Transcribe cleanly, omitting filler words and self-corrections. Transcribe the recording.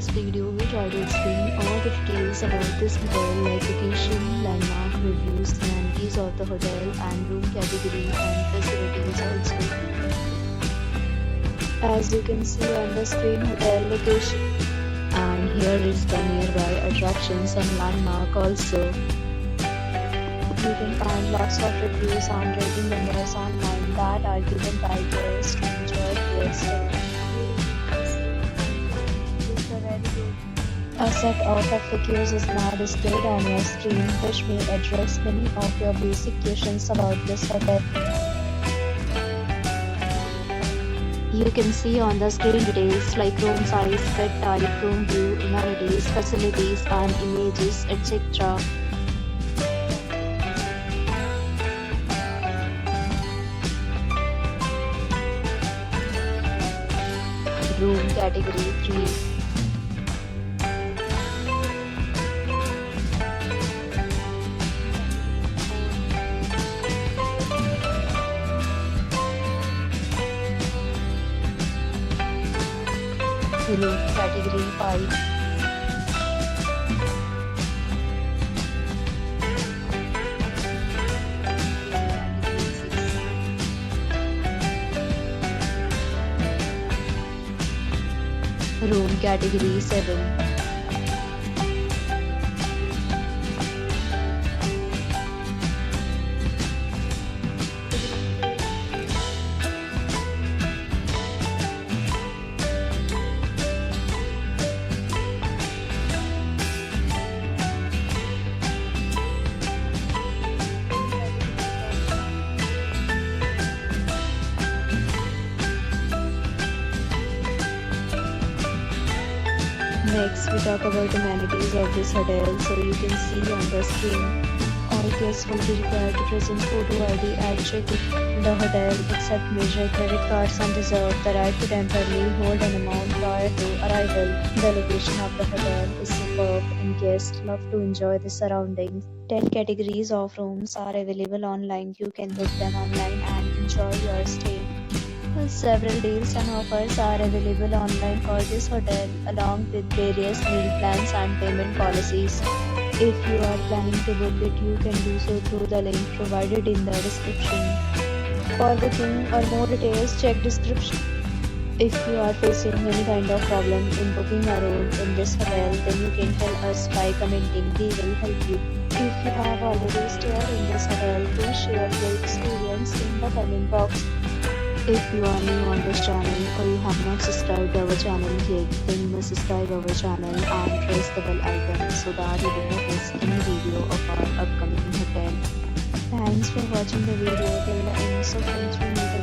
this video we try to explain all the details about this hotel like location, landmark, reviews, amenities of the hotel and room category and facilities also. As you can see on the screen, hotel location, and here is the nearby attractions and landmark also. You can find lots of reviews and rating numbers online that are given by guests to enjoy their stay. A set of FAQs is now displayed on your screen, which may address many of your basic questions about this hotel. You can see on the screen details like room size, bed type, room view, amenities, facilities and images, etc. Room category 3. Room category 5. Room category 7. Next, we talk about amenities of this hotel. So you can see on the screen, all guests will be required to present photo ID at check-in. The hotel accepts major credit cards and reserves the right to temporarily hold an amount prior to arrival. The location of the hotel is superb and guests love to enjoy the surroundings. 10 categories of rooms are available online. You can book them online and enjoy your stay. Several deals and offers are available online for this hotel, along with various meal plans and payment policies. If you are planning to book it, you can do so through the link provided in the description. For booking or more details, check description. If you are facing any kind of problem in booking a room in this hotel, then you can tell us by commenting. We will help you. If you have already stayed in this hotel, please share your experience in the comment box. If you are new on this channel or you have not subscribed our channel yet, then you must subscribe our channel and press the bell icon so that you will not miss any video of our upcoming hotel. Thanks for watching the video till the end. So friends, we meet again.